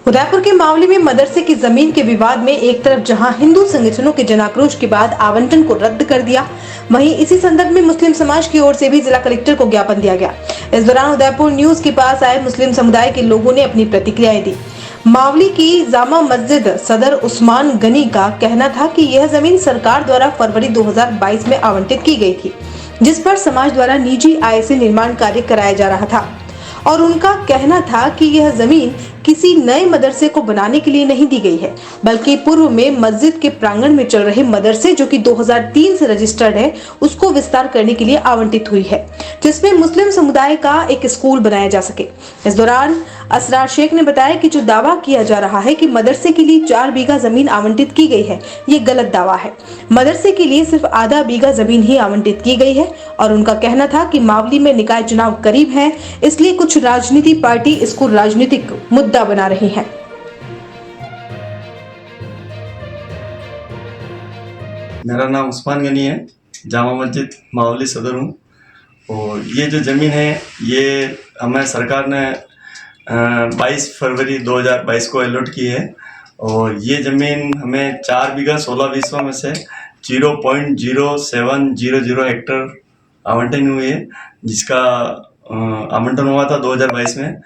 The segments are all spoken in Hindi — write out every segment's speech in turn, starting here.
उदयपुर के मामले में मदरसे की जमीन के विवाद में एक तरफ जहां हिंदू संगठनों के जनाक्रोश के बाद आवंटन को रद्द कर दिया, वहीं इसी संदर्भ में मुस्लिम समाज की ओर से भी जिला कलेक्टर को ज्ञापन दिया गया। इस दौरान उदयपुर न्यूज के पास आए मुस्लिम समुदाय के लोगों ने अपनी प्रतिक्रियाएं दी। मावली की जामा मस्जिद सदर उस्मान गनी का कहना था कि यह जमीन सरकार द्वारा फरवरी 2022 में आवंटित की गई थी, जिस पर समाज द्वारा निजी आय से निर्माण कार्य कराया जा रहा था और उनका कहना था कि यह जमीन किसी नए मदरसे को बनाने के लिए नहीं दी गई है, बल्कि पूर्व में मस्जिद के प्रांगण में चल रहे मदरसे जो कि 2003 से रजिस्टर्ड है, उसको विस्तार करने के लिए आवंटित हुई है, जिसमें मुस्लिम समुदाय का एक स्कूल बनाया जा सके। इस दौरान असरार शेख ने बताया कि जो दावा किया जा रहा है कि मदरसे के लिए 4 बीघा जमीन आवंटित की गई है, ये गलत दावा है। मदरसे के लिए सिर्फ आधा बीघा जमीन ही आवंटित की गई है और उनका कहना था कि मावली में निकाय चुनाव करीब है, इसलिए कुछ राजनीति पार्टी इसको राजनीतिक मुद्दा बना रही है। मेरा नाम उस्मान गनी है, जामा मस्जिद मावली सदर हूँ। और ये जो ज़मीन है ये हमें सरकार ने 22 फरवरी 2022 को अलॉट की है और ये ज़मीन हमें 4 बीघा 16 बीसों में से 0.0700 हेक्टर आवंटन हुई है, जिसका आवंटन हुआ था 2022 में।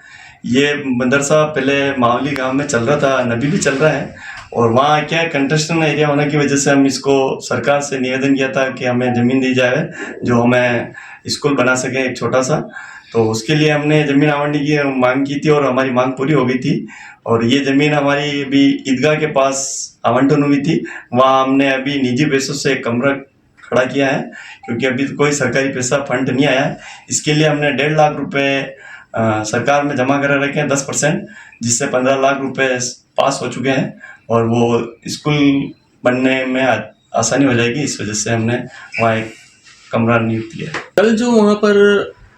ये मदरसा पहले मावली गांव में चल रहा था, अभी भी चल रहा है और वहाँ क्या कंस्ट्रक्शन एरिया होने की वजह से हम इसको सरकार से निवेदन किया था कि हमें ज़मीन दी जाए जो हमें स्कूल बना सके एक छोटा सा। तो उसके लिए हमने ज़मीन आवंटन की मांग की थी और हमारी मांग पूरी हो गई थी और ये ज़मीन हमारी अभी ईदगाह के पास आवंटन हुई थी। वहाँ हमने अभी निजी पैसों से एक कमरा खड़ा किया है क्योंकि अभी तो कोई सरकारी पैसा फंड नहीं आया है। इसके लिए हमने 1.5 लाख रुपए सरकार में जमा करा रखे हैं 10%, जिससे 15 लाख रुपए पास हो चुके हैं और वो स्कूल बनने में आसानी हो जाएगी। इस वजह से हमने वहाँ एक कमरा नियुक्त किया। कल जो वहाँ पर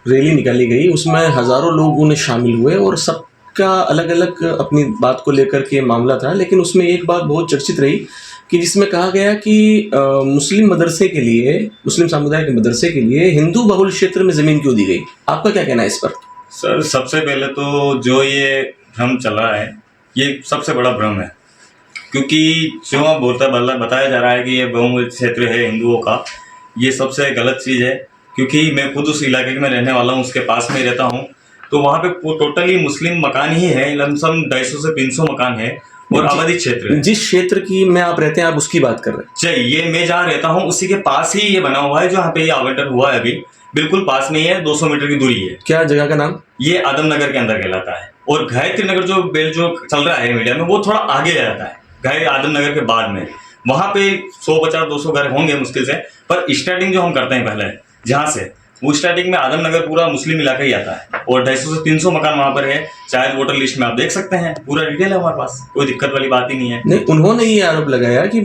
रैली निकाली गई उसमें हज़ारों लोग उन्हें शामिल हुए और सबका अलग अलग अपनी बात को लेकर के मामला था, लेकिन उसमें एक बात बहुत चर्चित रही कि जिसमें कहा गया कि मुस्लिम मदरसे के लिए, मुस्लिम समुदाय के मदरसे के लिए हिंदू बहुल क्षेत्र में ज़मीन क्यों दी गई। आपका क्या कहना है इस पर? सर, सबसे पहले तो जो ये भ्रम चल रहा है ये सबसे बड़ा भ्रम है, क्योंकि जो बताया जा रहा है कि ये बहुल क्षेत्र है हिंदुओं का, ये सबसे गलत चीज़ है। क्योंकि मैं खुद उस इलाके में रहने वाला हूँ, उसके पास में ही रहता हूँ, तो वहाँ पे टोटली मुस्लिम मकान ही है, लमसम 250 से 300 मकान है और आबादी क्षेत्र है। जिस क्षेत्र की में आप रहते हैं आप उसकी बात कर रहे हैं? चाहिए, मैं जहाँ रहता हूँ उसी के पास ही ये बना हुआ है, जो यहाँ पे ये आवंटन हुआ है अभी बिल्कुल पास में ही है, 200 मीटर की दूरी है। क्या जगह का नाम? ये आदमनगर के अंदर कहलाता है और गायत्री नगर जो चल रहा है मीडिया में वो थोड़ा आगे रहता है, आदमनगर के बाद में। वहाँ पे 150-200 घर होंगे मुश्किल से, पर स्टार्टिंग जो हम करते हैं पहले जहाँ से, वो स्टार्टिंग में आदमनगर पूरा मुस्लिम इलाका ही आता है और 250 से 300 मकान वहाँ पर है। चाहे वोटर लिस्ट में आप देख सकते हैं, पूरा डिटेल है हमारे पास, कोई दिक्कत वाली बात ही नहीं है। नहीं, उन्होंने ये आरोप लगाया कि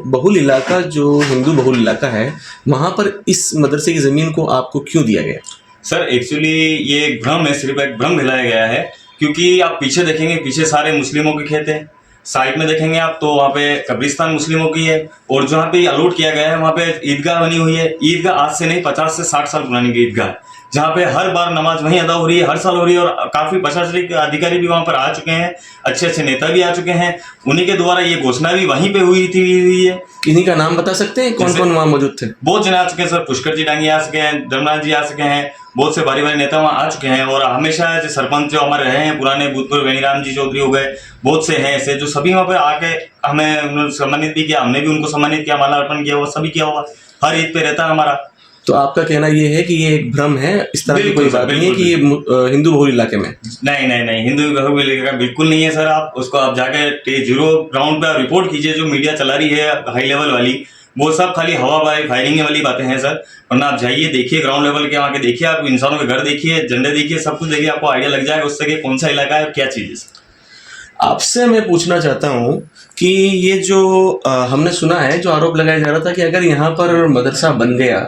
बहुल इलाका जो हिंदू बहुल इलाका है वहाँ पर इस मदरसे की ज़मीन को आपको क्यों दिया गया? सर, एक्चुअली ये एक भ्रम है, सिर्फ एक भ्रम फैलाया गया है, क्योंकि आप पीछे देखेंगे, पीछे सारे मुस्लिमों के खेत हैं, साइड में देखेंगे आप तो वहाँ पे कब्रिस्तान मुस्लिमों की है और जहाँ पे अलॉट किया गया है वहाँ पे ईदगाह बनी हुई है। ईदगाह आज से नहीं 50 से 60 साल पुरानी की ईदगाह है, जहाँ पे हर बार नमाज वहीं अदा हो रही है, हर साल हो रही है और काफ़ी प्रशासनिक अधिकारी भी वहाँ पर आ चुके हैं, अच्छे अच्छे नेता भी आ चुके हैं, उन्हीं के द्वारा ये घोषणा भी वहीं पे हुई है। इन्हीं का नाम बता सकते हैं कौन कौन वहाँ मौजूद थे? बहुत जने आ चुके हैं सर, पुष्कर जी डांगी आ चुके हैं, धर्मनाथ जी आ चुके हैं, बहुत से भारी भारी नेता वहाँ आ चुके हैं और हमेशा जो सरपंच जो हमारे रहे हैं पुराने भूतपूर्व वेणीराम जी चौधरी हो गए, बहुत से हैं ऐसे जो सभी वहाँ पे आके हमें उन्होंने सम्मानित भी किया, हमने भी उनको सम्मानित किया, माला अर्पण किया, वो सभी किया हुआ, हर ईद पे रहता है हमारा। तो आपका कहना ये है कि ये एक भ्रम है, इस तरह की कोई बात नहीं है कि ये हिंदू बहुल इलाके में? नहीं, हिंदू बहुल इलाके का बिल्कुल नहीं है सर। आप उसको आप जाके जीरो ग्राउंड पे रिपोर्ट कीजिए, जो मीडिया चला रही है हाई लेवल वाली, वो सब खाली हवा फायरिंग वाली बातें हैं सर। वरना आप जाइए, देखिए ग्राउंड लेवल के, वहाँ के देखिए, आप इंसानों के घर देखिए, झंडे देखिए, सब कुछ देखिए, आपको आइडिया लग जाएगा उससे कि कौन सा इलाका है, क्या चीज़ है। आपसे मैं पूछना चाहता हूँ कि ये जो हमने सुना है, जो आरोप लगाया जा रहा था कि अगर यहाँ पर मदरसा बन गया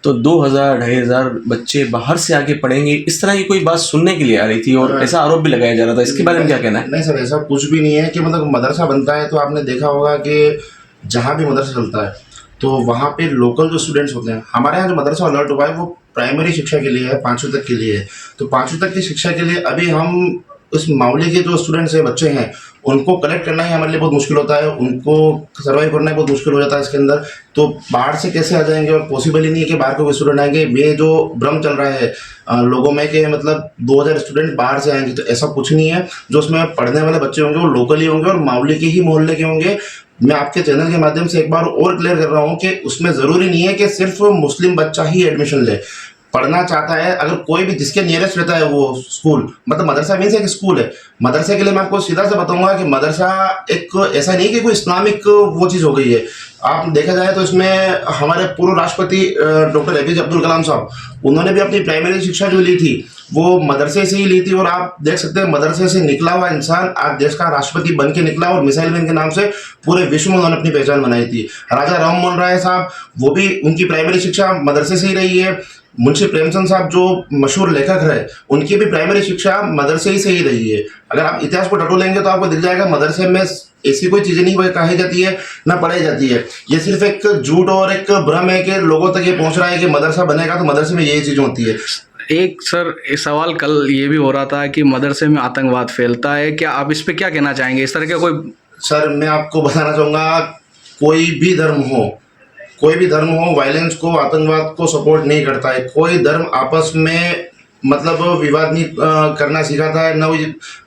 तो 2000-2500 बच्चे बाहर से आके पढ़ेंगे, इस तरह की कोई बात सुनने के लिए आ रही थी और ऐसा आरोप भी लगाया जा रहा था, इसके बारे में क्या कहना है? नहीं सर, ऐसा कुछ भी नहीं है कि मतलब मदरसा बनता है तो आपने देखा होगा कि जहाँ भी मदरसा चलता है तो वहाँ पे लोकल जो स्टूडेंट्स होते हैं, हमारे यहाँ जो मदरसा अलर्ट हुआ है वो प्राइमरी शिक्षा के लिए है, 5वीं तक के लिए है। तो 5वीं तक की शिक्षा के लिए अभी हम उस मावली के जो स्टूडेंट्स हैं, बच्चे हैं, उनको कलेक्ट करना ही हमारे लिए बहुत मुश्किल होता है, उनको सर्वाइव करना ही बहुत मुश्किल हो जाता है इसके अंदर। तो बाहर से कैसे आ जाएंगे, और पॉसिबल ही नहीं है कि बाहर कोई स्टूडेंट आएंगे। ये जो भ्रम चल रहा है लोगों में कि मतलब 2000 स्टूडेंट बाहर से आएंगे, तो ऐसा कुछ नहीं है। जो उसमें पढ़ने वाले बच्चे होंगे वो लोकली होंगे और मावली के ही मोहल्ले के होंगे। मैं आपके चैनल के माध्यम से एक बार और क्लियर कर रहा हूँ कि उसमें ज़रूरी नहीं है कि सिर्फ मुस्लिम बच्चा ही एडमिशन ले, पढ़ना चाहता है अगर कोई भी, जिसके नियरेस्ट रहता है वो स्कूल, मतलब मदरसा मीन्स एक स्कूल है। मदरसे के लिए मैं आपको सीधा से बताऊंगा कि मदरसा एक ऐसा नहीं कि कोई इस्लामिक वो चीज़ हो गई है। आप देखा जाए तो इसमें हमारे पूर्व राष्ट्रपति डॉक्टर एपीजे अब्दुल कलाम साहब, उन्होंने भी अपनी प्राइमरी शिक्षा जो ली थी वो मदरसे से ही ली थी। और आप देख सकते हैं मदरसे से निकला हुआ इंसान आज देश का राष्ट्रपति बन के निकला, और मिसाइल मैन के नाम से पूरे विश्व में उन्होंने अपनी पहचान बनाई थी। राजा राम मोहन राय साहब, वो भी उनकी प्राइमरी शिक्षा मदरसे से ही रही है। मुंशी प्रेमचंद साहब जो मशहूर लेखक रहे, उनकी भी प्राइमरी शिक्षा मदरसे ही से ही रही है। अगर आप इतिहास को टटो लेंगे तो आपको दिख जाएगा मदरसे में ऐसी कोई चीजें नहीं कही जाती है ना पढ़ाई जाती है। ये सिर्फ एक झूठ और एक भ्रम है कि लोगों तक ये पहुंच रहा है कि मदरसा बनेगा तो मदरसे में यही चीजें होती है। एक सर सवाल कल ये भी हो रहा था कि मदरसे में आतंकवाद फैलता है, क्या आप इस पे क्या कहना चाहेंगे? इस तरह का कोई सर मैं आपको बताना चाहूँगा, कोई भी धर्म हो वायलेंस को, आतंकवाद को सपोर्ट नहीं करता है। कोई धर्म आपस में मतलब विवाद नहीं करना सिखाता है, न वो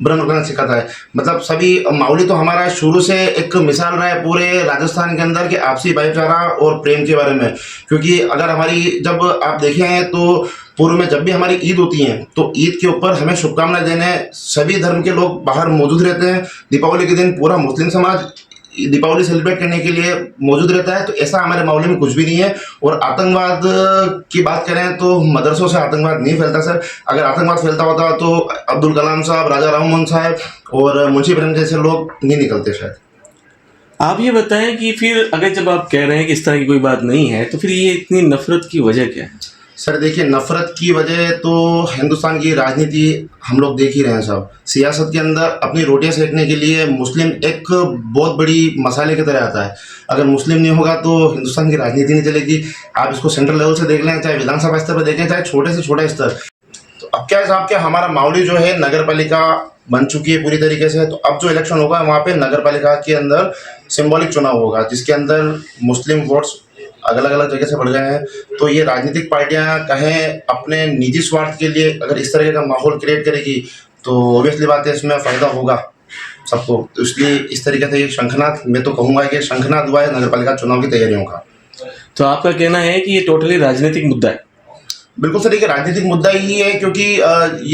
भ्रम करना सिखाता है। मतलब सभी मावली तो हमारा शुरू से एक मिसाल रहा है पूरे राजस्थान के अंदर कि आपसी भाईचारा और प्रेम के बारे में। क्योंकि अगर हमारी जब आप देखें तो पूर्व में जब भी हमारी ईद होती है तो ईद के ऊपर हमें शुभकामनाएं देने सभी धर्म के लोग बाहर मौजूद रहते हैं। दीपावली के दिन पूरा मुस्लिम समाज दीपावली सेलिब्रेट करने के लिए मौजूद रहता है। तो ऐसा हमारे मामले में कुछ भी नहीं है। और आतंकवाद की बात करें तो मदरसों से आतंकवाद नहीं फैलता सर। अगर आतंकवाद फैलता होता तो अब्दुल कलाम साहब, राजा राम मोहन साहब और मुंशी प्रेम जैसे लोग नहीं निकलते शायद। आप ये बताएं कि फिर अगर जब आप कह रहे हैं कि इस तरह की कोई बात नहीं है तो फिर ये इतनी नफरत की वजह क्या है? सर देखिए, नफरत की वजह तो हिंदुस्तान की राजनीति हम लोग देख ही रहे हैं साहब। सियासत के अंदर अपनी रोटियां सेकने के लिए मुस्लिम एक बहुत बड़ी मसाले की तरह आता है। अगर मुस्लिम नहीं होगा तो हिंदुस्तान की राजनीति नहीं चलेगी। आप इसको सेंट्रल लेवल से देख लें, चाहे विधानसभा स्तर पर देखें, चाहे छोटे से छोटा स्तर। तो अब क्या है साहब, क्या हमारा मावली जो है नगर पालिका बन चुकी है पूरी तरीके से। तो अब जो इलेक्शन होगा वहाँ पे नगर पालिका के अंदर सिंबॉलिक चुनाव होगा जिसके अंदर मुस्लिम वोट्स अलग अलग जगह से बढ़ गए हैं। तो ये राजनीतिक पार्टियां कहें अपने निजी स्वार्थ के लिए अगर इस तरह का माहौल क्रिएट करेगी तो ऑब्वियसली बात है इसमें फ़ायदा होगा सबको। तो इसलिए इस तरीके से ये शंखनाद, मैं तो कहूँगा कि शंखनाद हुआ है नगर पालिका चुनाव की तैयारियों का। तो आपका कहना है कि ये टोटली राजनीतिक मुद्दा है? बिल्कुल सर, ये राजनीतिक मुद्दा ही है। क्योंकि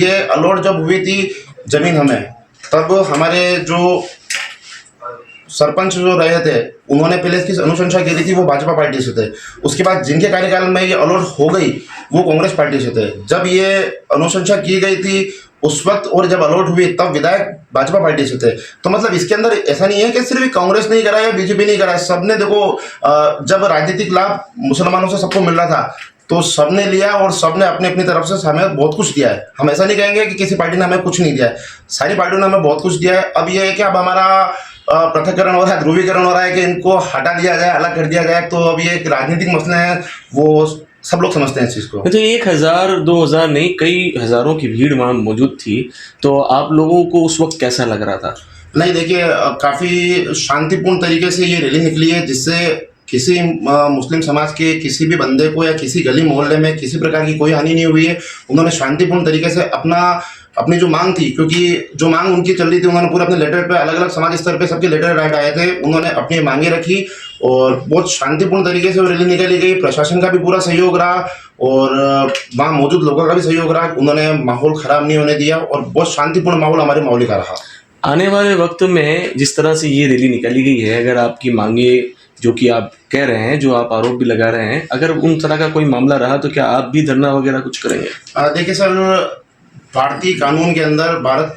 ये अलॉट जब हुई थी जमीन हमें, तब हमारे जो सरपंच जो रहे थे उन्होंने पहले इसकी अनुशंसा की थी, वो भाजपा पार्टी से थे। उसके बाद जिनके कार्यकाल में ये अलॉट हो गई वो कांग्रेस पार्टी से थे। जब ये अनुशंसा की गई थी उस वक्त और जब अलॉट हुई तब विधायक भाजपा पार्टी से थे। तो मतलब इसके अंदर ऐसा नहीं है कि सिर्फ कांग्रेस नहीं करा या बीजेपी नहीं करा, सबने देखो जब राजनीतिक लाभ मुसलमानों से सबको मिल रहा था तो सबने लिया और सबने अपनी अपनी तरफ से हमें बहुत कुछ दिया है। हम ऐसा नहीं कहेंगे कि किसी पार्टी ने हमें कुछ नहीं दिया है, सारी पार्टियों ने हमें बहुत कुछ दिया है। अब ये है कि अब हमारा पृथककरण हो रहा है, ध्रुवीकरण हो रहा है कि इनको हटा दिया जाए, अलग कर दिया जाए। तो अब ये एक राजनीतिक मसले हैं, वो सब लोग समझते हैं इस चीज़ को। तो 1000 2000 नहीं, कई हजारों की भीड़ वहाँ मौजूद थी, तो आप लोगों को उस वक्त कैसा लग रहा था? नहीं देखिए, काफ़ी शांतिपूर्ण तरीके से ये रैली निकली है जिससे किसी मुस्लिम समाज के किसी भी बंदे को या किसी गली मोहल्ले में किसी प्रकार की कोई हानि नहीं हुई है। उन्होंने शांतिपूर्ण तरीके से अपनी जो मांग थी, क्योंकि जो मांग उनकी चल रही थी, उन्होंने पूरे अपने लेटर पे अलग अलग समाज स्तर पे सबके लेटर राइट आए थे, उन्होंने अपनी मांगे रखी और बहुत शांतिपूर्ण तरीके से वो रैली निकाली गई। प्रशासन का भी पूरा सहयोग रहा और वहाँ मौजूद लोगों का भी सहयोग रहा। उन्होंने माहौल खराब नहीं होने दिया और बहुत शांतिपूर्ण माहौल हमारे माहौल का रहा। आने वाले वक्त में जिस तरह से ये रैली निकाली गई है, अगर आपकी मांगे जो कि आप कह रहे हैं, जो आप आरोप भी लगा रहे हैं, अगर उन तरह का कोई मामला रहा तो क्या आप भी धरना वगैरह कुछ करेंगे? देखिए सर, भारतीय कानून के अंदर भारत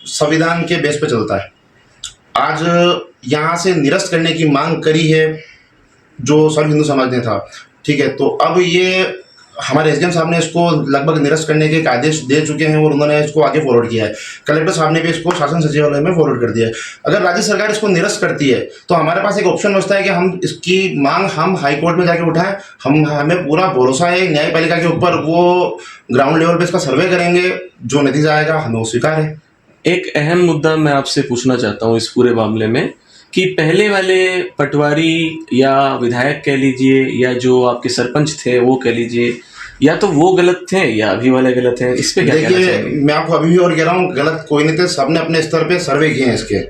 संविधान के बेस पे चलता है। आज यहाँ से निरस्त करने की मांग करी है जो सर्व हिंदू समाज ने था, ठीक है। तो अब ये हमारे एसडीएम साहब ने इसको लगभग निरस्त करने के एक आदेश दे चुके हैं और उन्होंने इसको आगे फॉरवर्ड किया है। कलेक्टर साहब ने भी इसको शासन सचिवालय में फॉरवर्ड कर दिया है। अगर राज्य सरकार इसको निरस्त करती है तो हमारे पास एक ऑप्शन बचता है कि हम इसकी मांग हम हाई कोर्ट में जाके उठाएं। हमें पूरा भरोसा है न्यायपालिका के ऊपर, वो ग्राउंड लेवल पे इसका सर्वे करेंगे, जो नतीजा आएगा हमें वो स्वीकार है। एक अहम मुद्दा मैं आपसे पूछना चाहता हूँ इस पूरे मामले में कि पहले वाले पटवारी या विधायक कह लीजिए या जो आपके सरपंच थे वो कह लीजिए, या तो वो गलत थे या अभी वाले गलत हैं, इस पे क्या कहना देखिए, चाहेंगे? मैं आपको अभी भी और कह रहा हूँ, गलत कोई नहीं थे। सबने अपने स्तर पे सर्वे किए हैं इसके,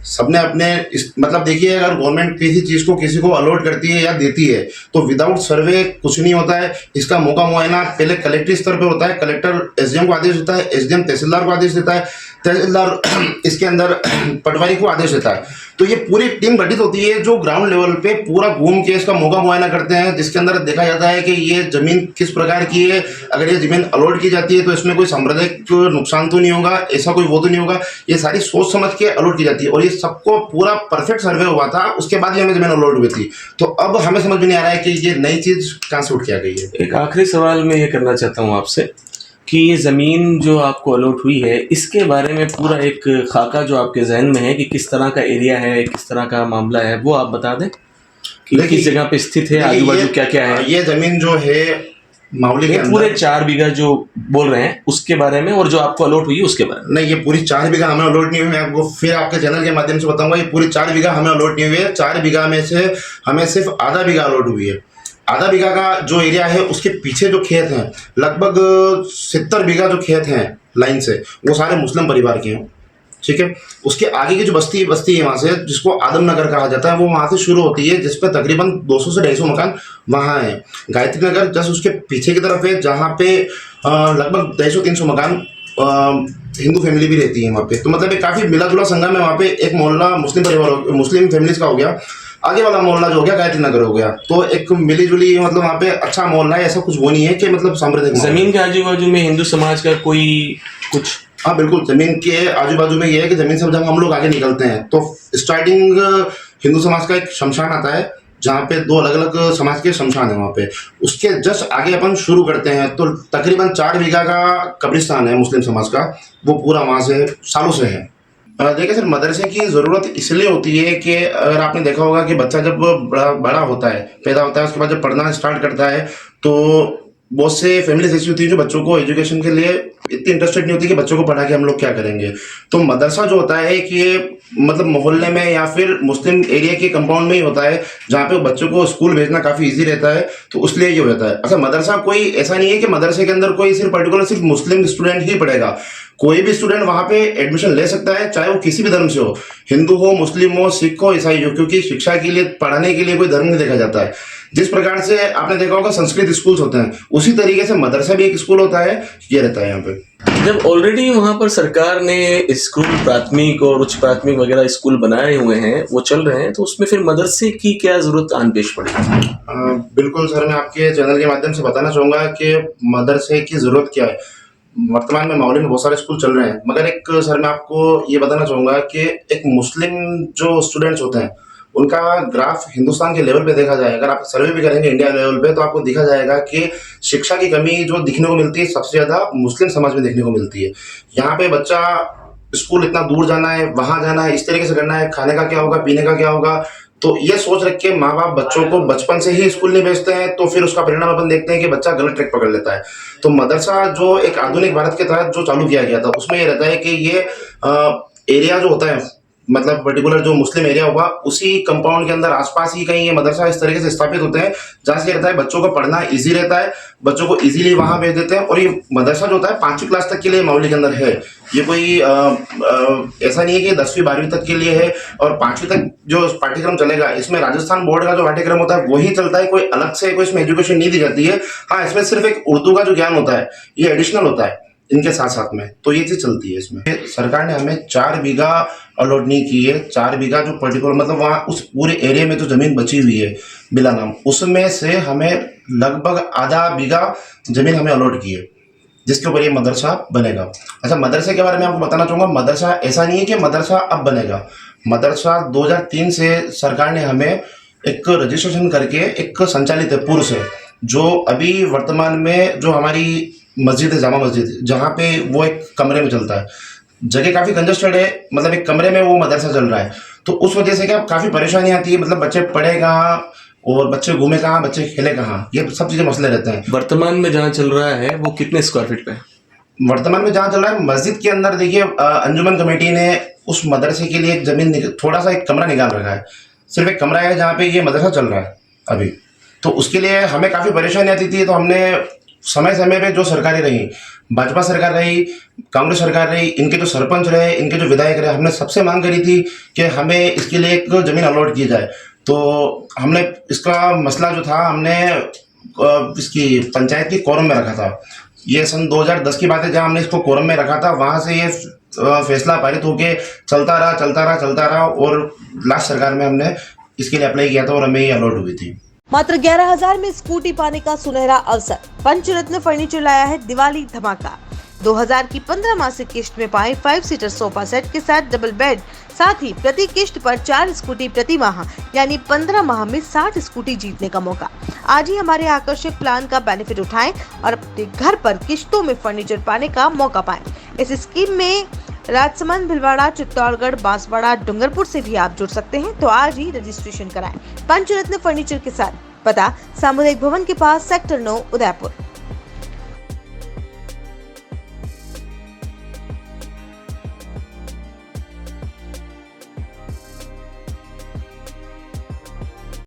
सबने अपने मतलब देखिए, अगर गवर्नमेंट किसी चीज को किसी को अलॉट करती है या देती है तो विदाउट सर्वे कुछ नहीं होता है। इसका मौका मुआयना पहले कलेक्ट्री स्तर पे होता है, कलेक्टर एसडीएम को आदेश देता है, एसडीएम तहसीलदार को आदेश देता है, तहसीलदार इसके अंदर पटवारी को आदेश देता है। तो ये पूरी टीम गठित होती है जो ग्राउंड लेवल पे पूरा घूम के इसका मौका मुआयना करते हैं, जिसके अंदर देखा जाता है कि ये जमीन किस प्रकार की है, अगर ये जमीन अलॉट की जाती है तो इसमें कोई सांप्रदायिक नुकसान तो नहीं होगा, ऐसा कोई वो तो नहीं होगा। ये सारी सोच समझ के अलॉट की जाती है और ये सबको पूरा परफेक्ट सर्वे हुआ था, उसके बाद ही हमें जमीन अलॉट हुई थी। तो अब हमें समझ में नहीं आ रहा है कि ये नई चीज कहाँ से उठ के आ गई है। एक आखिरी सवाल मैं ये करना चाहता हूँ आपसे कि ये ज़मीन जो आपको अलॉट हुई है इसके बारे में पूरा एक खाका जो आपके जहन में है कि किस तरह का एरिया है, किस तरह का मामला है, वो आप बता दें कि देखिए, किस जगह पे स्थित है, आजू बाजू क्या क्या है। ये जमीन जो है मावली के ये पूरे अंदर, 4 बीघा जो बोल रहे हैं उसके बारे में और जो आपको अलॉट हुई है उसके बारे में। नहीं, ये पूरी 4 बीघा हमें अलॉट नहीं हुई। मैं आपको फिर आपके चैनल के माध्यम से बताऊंगा, ये पूरी 4 बीघा हमें अलॉट नहीं हुई है। 4 बीघा में से हमें सिर्फ आधा बीघा अलॉट हुई है। आधा बीघा का जो एरिया है उसके पीछे जो खेत हैं, लगभग 70 बीघा जो खेत हैं लाइन से, वो सारे मुस्लिम परिवार के हैं। ठीक है, उसके आगे की जो बस्ती है वहाँ से, जिसको आदम नगर कहा जाता है, वो वहाँ से शुरू होती है, जिस पर तकरीबन 200 से 250 मकान वहाँ हैं। गायत्री नगर जस्ट उसके पीछे की तरफ है, जहाँ पे लगभग 250-300 मकान हिंदू फैमिली भी रहती है वहाँ पे। तो मतलब एक काफ़ी मिला जुला संगम है वहाँ पे। एक मोहल्ला मुस्लिम फैमिलीज का हो गया, आगे वाला मोहल्ला जो हो गया गायत्री नगर हो गया। तो एक मिली जुली मतलब वहाँ पे अच्छा मोहल्ला है, ऐसा कुछ वो नहीं है कि मतलब सांप्रदायिक। जमीन के आजू बाजू में हिंदू समाज का कोई कुछ? हाँ बिल्कुल, जमीन के आजू बाजू में ये है कि जमीन से जब हम लोग आगे निकलते हैं तो स्टार्टिंग हिंदू समाज का एक शमशान आता है, जहाँ पे 2 अलग अलग समाज के शमशान है वहाँ पे। उसके जस्ट आगे अपन शुरू करते हैं तो तकरीबन 4 बीघा का कब्रिस्तान है मुस्लिम समाज का, वो पूरा वहाँ से सालों से है। देखिए सर, मदरसे की ज़रूरत इसलिए होती है कि अगर आपने देखा होगा कि बच्चा जब बड़ा होता है, पैदा होता है, उसके बाद जब पढ़ना स्टार्ट करता है तो बहुत से फैमिलीज ऐसी होती है जो बच्चों को एजुकेशन के लिए इतनी इंटरेस्टेड नहीं होती कि बच्चों को पढ़ा के हम लोग क्या करेंगे। तो मदरसा जो होता है कि ये मतलब मोहल्ले में या फिर मुस्लिम एरिया के कंपाउंड में ही होता है, जहाँ पे बच्चों को स्कूल भेजना काफ़ी इजी रहता है, तो इसलिए ये हो जाता है। अच्छा, मदरसा कोई ऐसा नहीं है कि मदरसे के अंदर कोई सिर्फ मुस्लिम स्टूडेंट ही पढ़ेगा। कोई भी स्टूडेंट वहाँ पे एडमिशन ले सकता है, चाहे वो किसी भी धर्म से हो, हिंदू हो, मुस्लिम हो, सिख हो, ईसाई हो, क्योंकि शिक्षा के लिए, पढ़ाने के लिए कोई धर्म नहीं देखा जाता है। जिस प्रकार से आपने देखा होगा संस्कृत स्कूल्स होते हैं, उसी तरीके से मदरसा भी एक स्कूल होता है, ये रहता है यहाँ पे। जब ऑलरेडी वहाँ पर सरकार ने स्कूल, प्राथमिक और उच्च प्राथमिक वगैरह स्कूल बनाए हुए हैं, वो चल रहे हैं, तो उसमें फिर मदरसे की क्या जरूरत आन पेश पड़ी? बिल्कुल सर, मैं आपके चैनल के माध्यम से बताना चाहूँगा कि मदरसे की ज़रूरत क्या है। वर्तमान में माहौल में बहुत सारे स्कूल चल रहे हैं, मगर एक सर मैं आपको ये बताना चाहूँगा कि एक मुस्लिम जो स्टूडेंट्स होते हैं उनका ग्राफ हिंदुस्तान के लेवल पे देखा जाए, अगर आप सर्वे भी करेंगे इंडिया लेवल पे, तो आपको देखा जाएगा कि शिक्षा की कमी जो दिखने को मिलती है सबसे ज़्यादा मुस्लिम समाज में देखने को मिलती है। यहाँ पे बच्चा स्कूल इतना दूर जाना है, वहाँ जाना है, इस तरीके से करना है, खाने का क्या होगा, पीने का क्या होगा, तो ये सोच रख के माँ बाप बच्चों को बचपन से ही स्कूल नहीं भेजते हैं, तो फिर उसका परिणाम अपन देखते हैं कि बच्चा गलत ट्रैक पकड़ लेता है। तो मदरसा जो एक आधुनिक भारत के तहत जो चालू किया गया था, उसमें ये रहता है कि ये एरिया जो होता है, मतलब पर्टिकुलर जो मुस्लिम एरिया होगा, उसी कंपाउंड के अंदर आसपास ही कहीं ये मदरसा इस तरीके से स्थापित होते हैं, जहाँ से रहता है बच्चों को पढ़ना इजी रहता है, बच्चों को इजीली वहाँ भेज देते हैं। और ये मदरसा जो होता है 5वीं क्लास तक के लिए मावली के अंदर है, ये कोई ऐसा नहीं है कि 10वीं 12वीं तक के लिए है। और 5वीं तक जो पाठ्यक्रम चलेगा, इसमें राजस्थान बोर्ड का जो पाठ्यक्रम होता है वही चलता है, कोई अलग से कोई इसमें एजुकेशन नहीं दी जाती है। हाँ, इसमें सिर्फ एक उर्दू का जो ज्ञान होता है ये एडिशनल होता है इनके साथ साथ में, तो ये चीज चलती है इसमें। सरकार ने हमें 4 बीघा अलॉट नहीं की है। 4 बीघा जो पर्टिकुलर मतलब वहाँ उस पूरे एरिया में जो जमीन बची हुई है बिला नाम, उसमें से हमें लगभग आधा बीघा जमीन हमें अलॉट की है, जिसके ऊपर ये मदरसा बनेगा। अच्छा, मदरसे के बारे में आपको बताना चाहूँगा, मदरसा ऐसा नहीं है कि मदरसा अब बनेगा। मदरसा 2003 से सरकार ने हमें एक रजिस्ट्रेशन करके एक संचालित है पूर्व से, जो अभी वर्तमान में जो हमारी मस्जिद है, जामा मस्जिद, जहाँ पे वो एक कमरे में चलता है। जगह काफ़ी कंजस्टेड है, मतलब एक कमरे में वो मदरसा चल रहा है, तो उस वजह से क्या काफ़ी परेशानी आती है, मतलब बच्चे पढ़े कहाँ और बच्चे घूमे कहाँ, बच्चे खेले कहाँ, ये सब चीज़ें मसले रहते हैं। वर्तमान में जहाँ चल रहा है वो कितने स्क्वायर फीट पे है? वर्तमान में जहाँ चल रहा है मस्जिद के अंदर, देखिए अंजुमन कमेटी ने उस मदरसे के लिए एक थोड़ा सा एक कमरा निकाल रखा है। सिर्फ एक कमरा है जहाँ पे ये मदरसा चल रहा है अभी। तो उसके लिए हमें काफ़ी परेशानी आती थी। तो हमने समय समय पे जो सरकारें रही, भाजपा सरकार रही, कांग्रेस सरकार रही, इनके जो सरपंच रहे, इनके जो विधायक रहे, हमने सबसे मांग करी थी कि हमें इसके लिए एक ज़मीन अलॉट की जाए। तो हमने इसका मसला जो था, हमने इसकी पंचायत की कोरम में रखा था। ये सन 2010 की बात है, जहाँ हमने इसको कोरम में रखा था। वहाँ से ये फैसला पारित होके चलता रहा और लास्ट सरकार में हमने इसके लिए अप्लाई किया था और हमें ये अलॉट हुई थी। मात्र 11,000 में स्कूटी पाने का सुनहरा अवसर। पंचरत्न फर्नीचर लाया है दिवाली धमाका। 2000 की 15 मासिक किश्त में पाए 5 सीटर सोफा सेट के साथ डबल बेड, साथ ही प्रति किश्त पर 4 स्कूटी प्रति माह, यानी 15 माह में 60 स्कूटी जीतने का मौका। आज ही हमारे आकर्षक प्लान का बेनिफिट उठाएं और अपने घर पर किश्तों में फर्नीचर पाने का मौका पाएं। इस स्कीम में राजसमंद, भिलवाड़ा, चित्तौड़गढ़, बांसवाड़ा, डूंगरपुर से भी आप जुड़ सकते हैं। तो आज ही रजिस्ट्रेशन कराएं। पंचरत्न फर्नीचर के साथ, पता सामुदायिक भवन के पास, सेक्टर 9, उदयपुर।